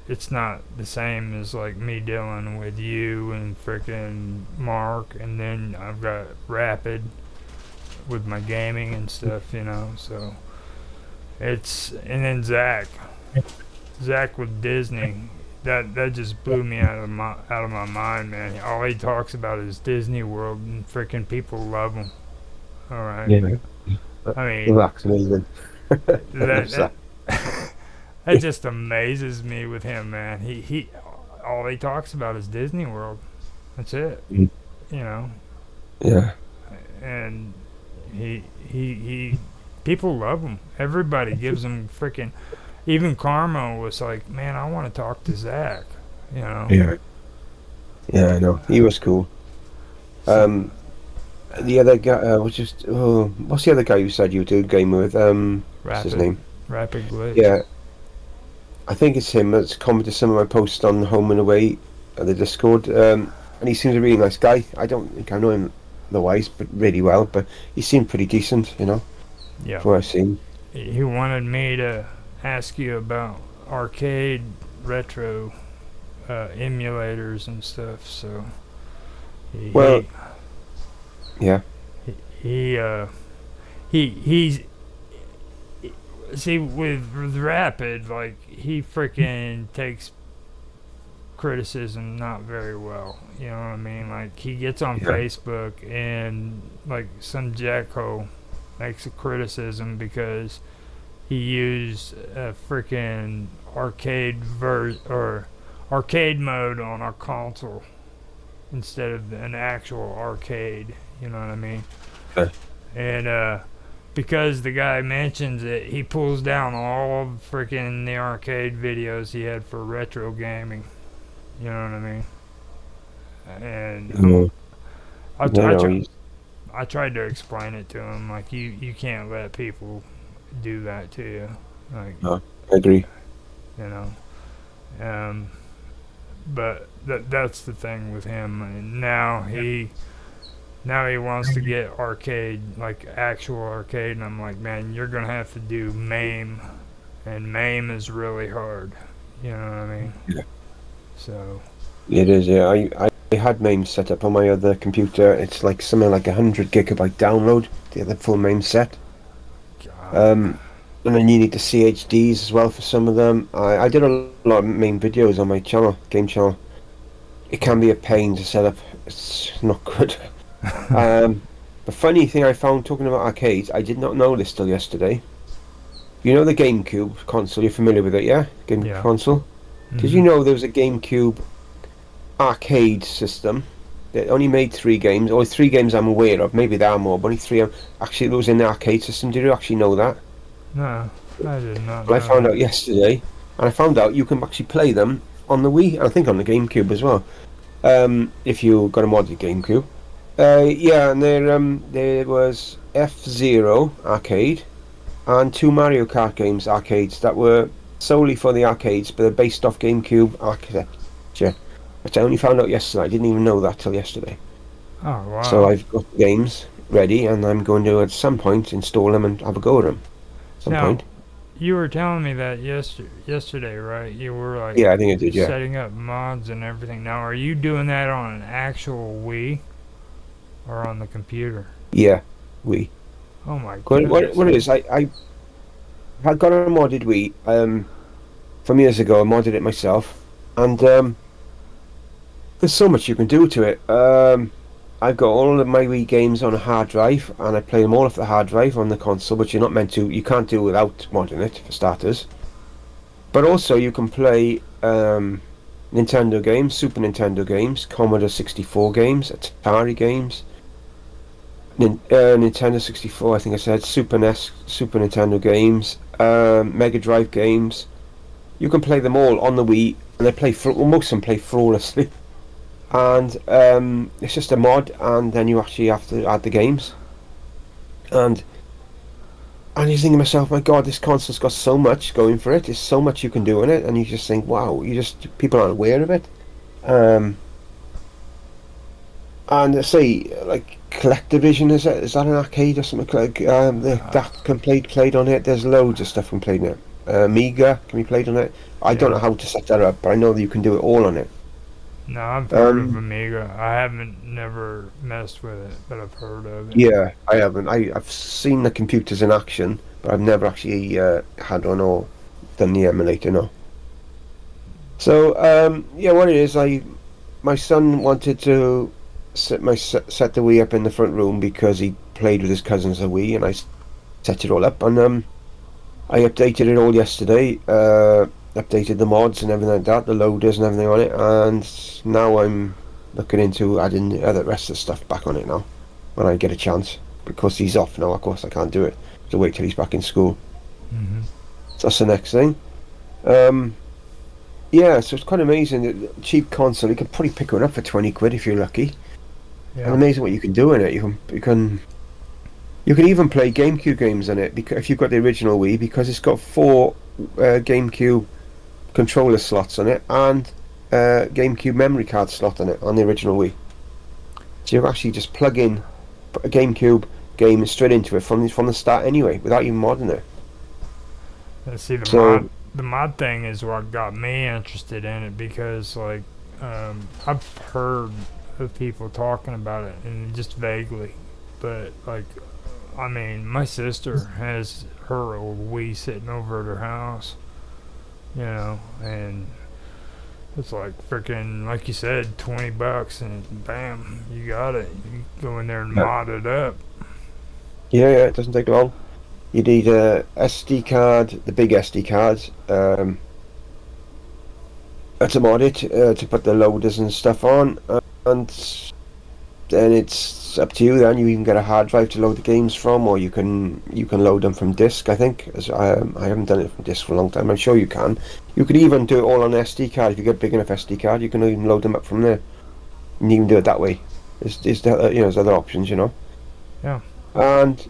It's not the same as like me dealing with you and frickin' Mark, and then I've got Rapid with my gaming and stuff, you know. So it's and then Zach with Disney. That just blew me out of my mind, man. All he talks about is Disney World, and freaking people love him. All right. Yeah. I mean, That's amazing. I love that that. that just amazes me with him, man. He all he talks about is Disney World. That's it. Mm. You know, Yeah. and he people love them. Everybody gives them freaking. Even Karma was like, man, I want to talk to Zach. You know. Yeah. Yeah, I know. He was cool. So, The other guy was just. Oh, what's the other guy you said you do game with? What's his name? Rapid Glitch. Yeah, I think it's him that's commented some of my posts on Home and Away, the Discord. And he seems a really nice guy. I don't think I know him otherwise, but really well. But he seemed pretty decent, you know, Yeah. from what I've seen. He wanted me to ask you about arcade retro emulators and stuff. So he, Well, yeah, he he's see with Rapid, like he freaking takes criticism not very well. You know what I mean? Like he gets on Yeah. Facebook and like some jackhole makes a criticism because he used a freaking arcade mode on our console instead of an actual arcade. You know what I mean? Okay. And because the guy mentions it, he pulls down all of freaking the arcade videos he had for retro gaming. You know what I mean? And Mm. I, No, I, no, tr- he's- I tried to explain it to him, like you can't let people do that to you, like no, I agree. you know. But that's the thing with him. And now he wants to get arcade, like actual arcade, and I'm like, man, you're gonna have to do MAME, and MAME is really hard. You know what I mean? Yeah. So It is. Yeah, I had MAME set up on my other computer. It's like something like 100 GB download. The other full MAME set. God, And then you need the CHDs as well for some of them. I did a lot of main videos on my channel, game channel. It can be a pain to set up. It's not good. The funny thing I found talking about arcades, I did not know this till yesterday. You know the GameCube console, you're familiar with it, yeah? GameCube Yeah. console? Did you know there was a GameCube arcade system that only made 3 games, or 3 games I'm aware of, maybe there are more, but only 3 actually that was in the arcade system. Did you actually know that? No, I did not. Well, I know found that. out yesterday, and I found out you can actually play them on the Wii, and I think on the GameCube as well. If you got a modded GameCube. Yeah, and there was F-Zero arcade and 2 Mario Kart games arcades that were solely for the arcades, but they're based off GameCube architecture, which I only found out yesterday. I didn't even know that till yesterday. Oh wow. So I've got the games ready, and I'm going to at some point install them and have a go at them. Some Now, point. you were telling me that yesterday, right? You were like Yeah, I think I did. Yeah. setting up mods and everything. Now, are you doing that on an actual Wii or on the computer? Yeah, Wii. Oh my What goodness. it is, I had got a modded Wii from years ago. I modded it myself, and there's so much you can do to it. I've got all of my Wii games on a hard drive, and I play them all off the hard drive on the console, which you're not meant to. You can't do without modding it, for starters. But also, you can play Nintendo games, Super Nintendo games, Commodore 64 games, Atari games, Nintendo 64, I think I said, Super NES, Super Nintendo games, Mega Drive games. You can play them all on the Wii, and they play. Most of them play flawlessly. And it's just a mod, and then you actually have to add the games. And you think to myself, my God, this console's got so much going for it. There's so much you can do in it, and you just think, wow, people aren't aware of it. And say like Collectivision, is that an arcade or something like that can played on it? There's loads of stuff can play on it. Amiga can be played on it. I don't know how to set that up, but I know that you can do it all on it. No, I've heard of Amiga. I haven't never messed with it, but I've heard of it. Yeah, I haven't. I've seen the computers in action, but I've never actually had one or done the emulator. No. So yeah, what it is, my son wanted to set the Wii up in the front room because he played with his cousins a Wii, and I set it all up, and I updated it all yesterday. Updated the mods and everything like that, the loaders and everything on it, and now I'm looking into adding the rest of the stuff back on it now when I get a chance, because he's off now. Of course I can't do it. to wait till he's back in school. Hmm. So that's the next thing. Um, yeah, so it's quite amazing. Cheap console, you can probably pick one up for 20 quid if you're lucky. And Yeah. amazing what you can do in it. You can even play GameCube games on it because if you've got the original Wii, because it's got four GameCube controller slots on it and GameCube memory card slot on it on the original Wii. So you actually just plug in a GameCube game straight into it from the start anyway, without even modding it. And see, So the mod thing is what got me interested in it because like I've heard of people talking about it and just vaguely, but like I mean, my sister has her old Wii sitting over at her house, you know, and it's like freaking, like you said, $20 and bam, you got it. You go in there and yeah, mod it up. yeah, it doesn't take long. You need a SD card, the big SD cards, to mod it, to put the loaders and stuff on, and then it's up to you. Then you can get a hard drive to load the games from, or you can load them from disk. I think as I haven't done it from disk for a long time. I'm sure you can. You could even do it all on an SD card if you get a big enough SD card. You can even load them up from there, and you can do it that way. There's other options, Yeah. And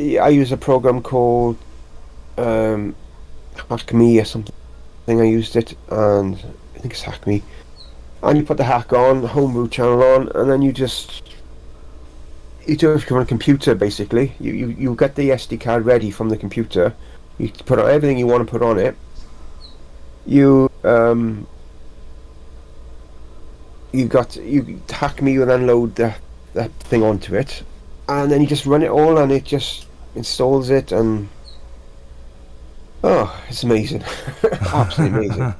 I use a program called Hack.me or something. I used it, and I think it's Hack.me. And you put the hack on, the homebrew channel on, and then you do it on a computer basically. You get the SD card ready from the computer. You put on everything you want to put on it. You Hack.me will then load that thing onto it, and then you just run it all, and it just installs it, and oh, it's amazing, absolutely amazing.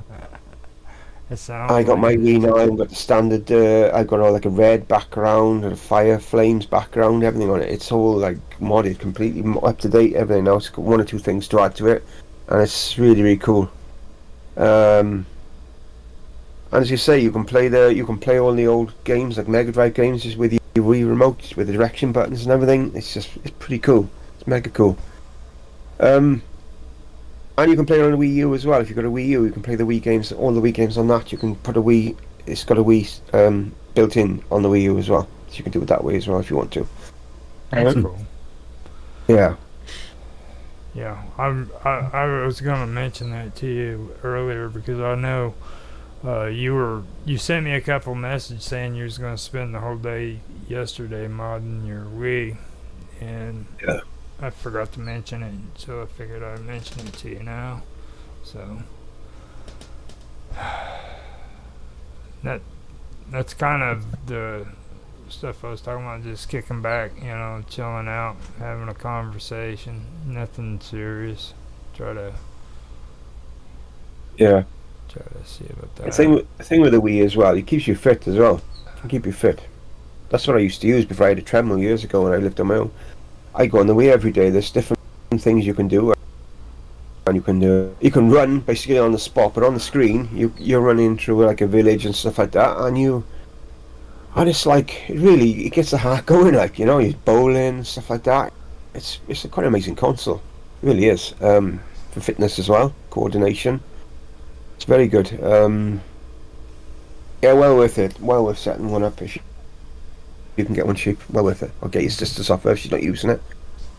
It sounds I got like my it. Wii now. I've got the standard. I've got all like a red background and a fire flames background, everything on it. It's all like modded, completely up to date. Everything now. It's got one or two things to add to it, and it's really really cool. Um, and as you say, you can play all the old games like Mega Drive games just with your Wii remote with the direction buttons and everything. It's pretty cool. It's mega cool. Um, And you can play it on a Wii U as well. If you've got a Wii U, you can play the Wii games, all the Wii games on that. You can put a Wii. It's got a Wii built in on the Wii U as well, so you can do it that way as well if you want to. That's cool. Yeah, Yeah, I was gonna mention that to you earlier because I know you sent me a couple messages saying you was gonna spend the whole day yesterday modding your Wii, and yeah, I forgot to mention it, so I figured I'd mention it to you now. So that that's kind of the stuff I was talking about, just kicking back, chilling out, having a conversation, nothing serious. Try to yeah. try to see about The that. thing with the Wii as well, it keeps you fit as well. It can keep you fit. That's what I used to use before I had a treadmill years ago when I lived on my own. I go on the Wii every day. There's different things you can do, and you can run basically on the spot, but on the screen you're running through like a village and stuff like that, and it's like it gets the heart going, like you're bowling and stuff like that. It's a quite amazing console, it really is. For fitness as well, coordination. It's very good. Yeah, well worth it. Well worth setting one up if you can get one cheap. Well worth it. I'll get your sister's off her if she's not using it.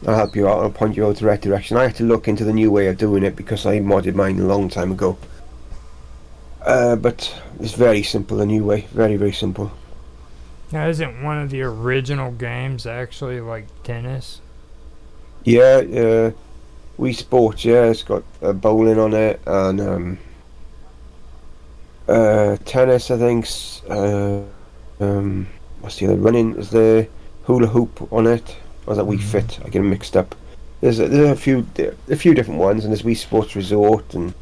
I'll help you out. I'll point you out the right direction. I had to look into the new way of doing it because I modded mine a long time ago. But it's very simple, the new way. Very, very simple. Now, isn't one of the original games actually like tennis? Yeah, Wii Sports, yeah, it's got bowling on it and tennis, I think. What's the other? Running is the hula hoop on it. Or is that Wii Mm-hmm. Fit? I get them mixed up. There's a few different ones, and there's Wii Sports Resort, and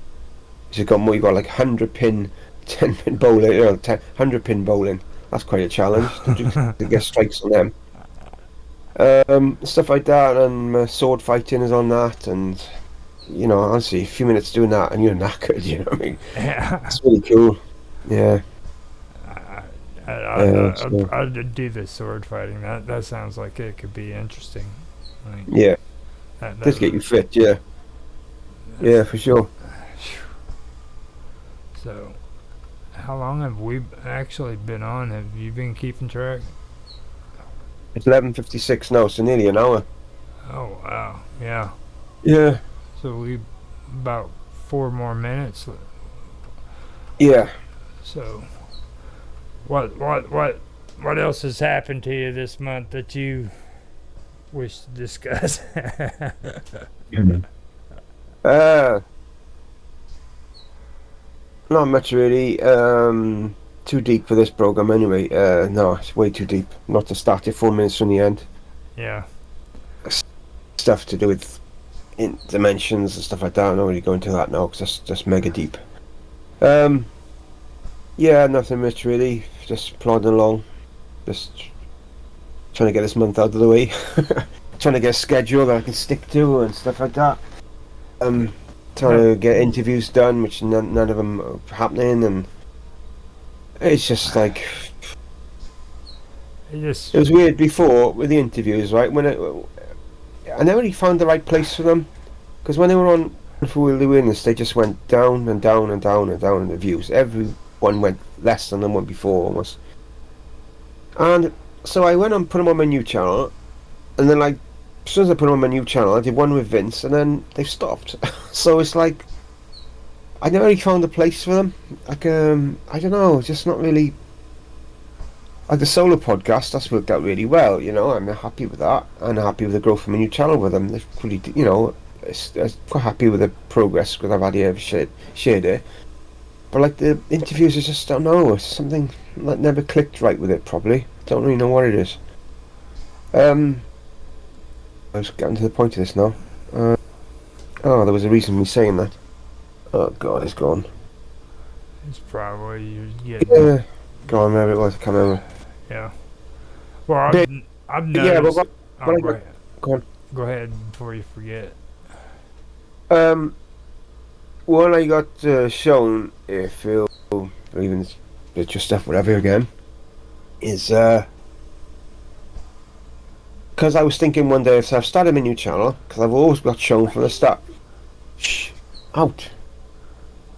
you've got more. You got like 100 pin, 10 pin bowling, 100 pin bowling. That's quite a challenge to get strikes on them. Stuff like that, and sword fighting is on that, and honestly, a few minutes doing that, and you're knackered. You know what I mean? Yeah. It's really cool. Yeah. I, So, I'd do the sword fighting. That sounds like it could be interesting. Like, yeah. Does get you fit, yeah. Yeah, for sure. So, how long have we actually been on? Have you been keeping track? It's 11:56 now, so nearly an hour. Oh wow, yeah. Yeah. So we about 4 more minutes. Yeah. So, what else has happened to you this month that you wish to discuss? Uh, Not much really. Too deep for this program anyway. No, it's way too deep. Not to start it 4 minutes from the end. Yeah, Stuff to do with in dimensions and stuff like that. I'm not really going into that now because that's just mega deep. Um, yeah, nothing much really. Just plodding along. Just trying to get this month out of the way. Trying to get a schedule that I can stick to and stuff like that. Trying to get interviews done, which none of them are happening, and it's just like it was weird before with the interviews, right? I never really found the right place for them, because when they were on for Will the Winners, they just went down and down and down and down in the views. Everyone went less than the one before almost, and so I went and put them on my new channel, and then like as soon as I put them on my new channel, I did one with Vince, and then they've stopped. So it's like I never really found a place for them. Like I don't know, just not really. Like the solo podcast, that's worked out really well. You know, I'm happy with that, and happy with the growth of my new channel with them. They've really, you know, I'm quite happy with the progress because I've had here shared it. But like the interviews, I just don't know. It's something that never clicked right with it. Probably don't really know what it is. I was getting to the point of this now. Oh, there was a reason me saying that. Oh God, it's gone. it's probably you're getting. Yeah, go on, wherever it was, I can't remember. Yeah. Well, I've Yeah, but noticed. what I Go got, ahead. go on. Go ahead before you forget. When I got shown if Phil, or even it's just stuff, whatever again, is because I was thinking one day if I've started a new channel, because I've always got shown from the start. Shh, out,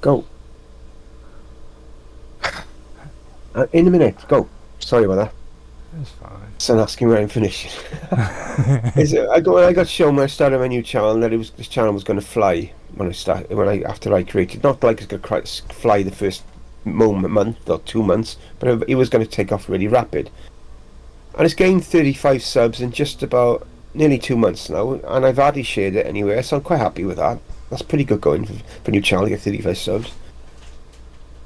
go. In a minute, go. Sorry about that. That's fine. Son asking where I'm finishing. I got shown when I started my new channel that this channel was going to fly after I created. Not like it's going to fly the first month or 2 months, but it was going to take off really rapid. And it's gained 35 subs in just about nearly 2 months now, and I've already shared it anyway, so I'm quite happy with that. That's pretty good going for a new channel to get 35 subs.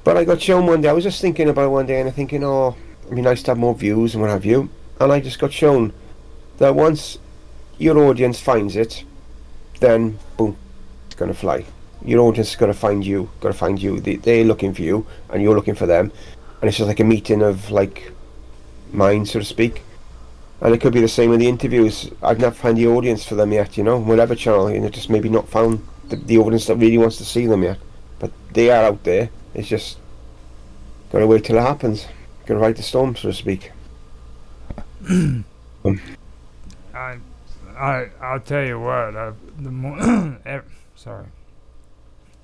But I got shown one day. I was just thinking about it one day, and I'm thinking, oh, it'd be nice to have more views and what have you. And I just got shown that once your audience finds it, then boom, it's gonna fly. Your audience is gonna find you. They're looking for you, and you're looking for them, and it's just like a meeting of like minds, so to speak. And it could be the same with the interviews. I've not found the audience for them yet, you know. Whatever channel, you know, just maybe not found the audience that really wants to see them yet. But they are out there. It's just gotta wait till it happens. Gotta ride the storm, so to speak. I'll tell you what. The more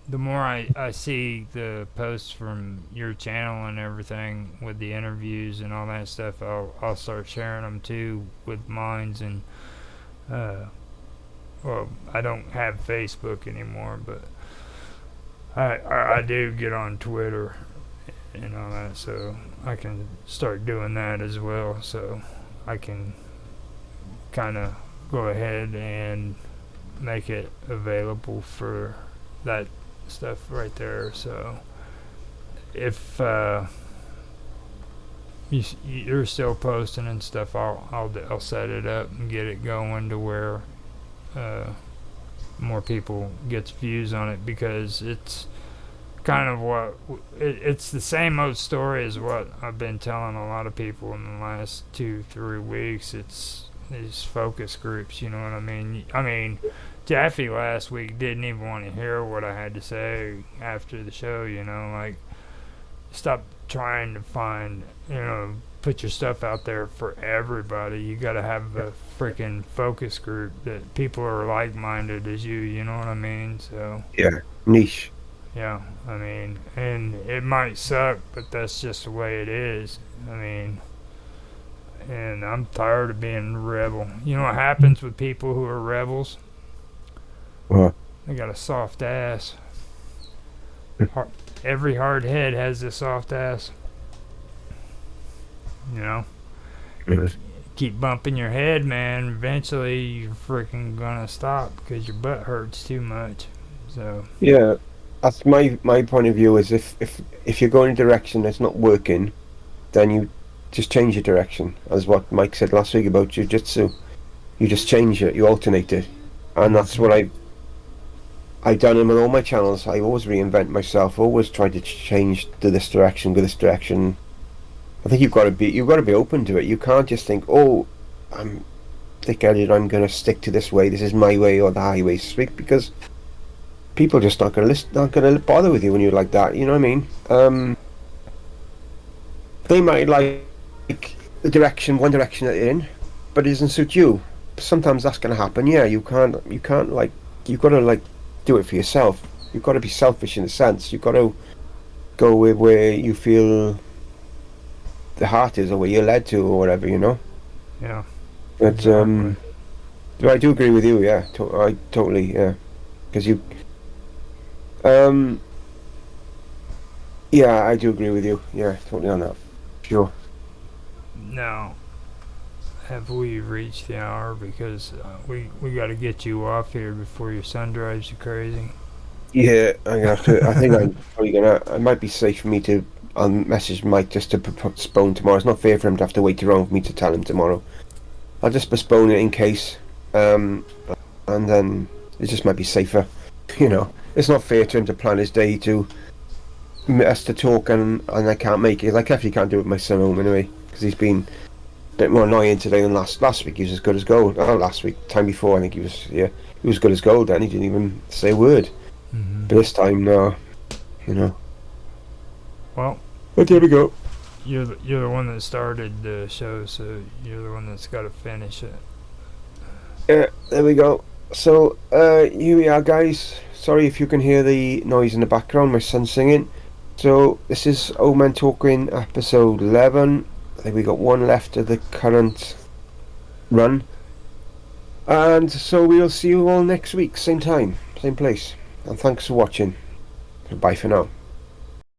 the more I see the posts from your channel and everything with the interviews and all that stuff, I'll start sharing them too with mines. And well, I don't have Facebook anymore, but I do get on Twitter and all that, so I can start doing that as well. So I can kind of go ahead and make it available for that stuff right there. So if you're still posting and stuff, I'll set it up and get it going to where more people gets views on it, because it's kind of it's the same old story as what I've been telling a lot of people in the last 2-3 weeks. It's these focus groups, you know what I mean? I mean, Jaffe last week didn't even want to hear what I had to say after the show, you know, like, stop trying to find, you know, put your stuff out there for everybody. You got to have a freaking focus group that people are like-minded as you. You know what I mean? So Yeah, niche. yeah, I mean, and it might suck, but that's just the way it is. I mean, and I'm tired of being a rebel. You know what happens with people who are rebels? What? They got a soft ass. Har Every hard head has a soft ass. You know? Yes. Keep bumping your head, man. Eventually, you're freaking gonna stop because your butt hurts too much. So, Yeah, that's my point of view. Is if you're going in a direction that's not working, then you just change your direction. As what Mike said last week about jiu-jitsu, you just change it, you alternate it, and that's what I've done in all my channels. I always reinvent myself. Always try to change to this direction, go this direction. I think you've got to be open to it. You can't just think, oh, I'm thick-headed. I'm going to stick to this way. This is my way or the highway speak, because people just not going to listen, not going to bother with you when you're like that. You know what I mean? They might like the direction, one direction that they're in, but it doesn't suit you. Sometimes that's going to happen. Yeah, you can't like, you've got to like do it for yourself. You've got to be selfish in a sense. You've got to go with where you feel the heart is, or where you're led to, or whatever, you know. yeah. But Exactly. so I do agree with you. Yeah, I totally, yeah, because you, um, yeah, I do agree with you. Yeah, totally on that. Sure. Now, have we reached the hour? Because we got to get you off here before your son drives you crazy. Yeah, I'm gonna have to. I think I'm probably gonna. It might be safe for me to. I'll message Mike just to postpone tomorrow. It's not fair for him to have to wait around for me to tell him tomorrow. I'll just postpone it in case, and then it just might be safer. You know, it's not fair to him to plan his day to us to talk, and I can't make it. I definitely can't do it with my son home anyway, because he's been a bit more annoying today than last week. He was as good as gold. Oh, last week, time before, I think he was good as gold. Then he didn't even say a word. Mm-hmm. But this time, no, you know. Well, But there we go. you're the one that started the show, so you're the one that's got to finish it. Yeah, there we go. So, here we are, guys. Sorry if you can hear the noise in the background, my son singing. So, this is Old Men Talking, episode 11. I think we got one left of the current run. And so we'll see you all next week, same time, same place. And thanks for watching. Bye for now.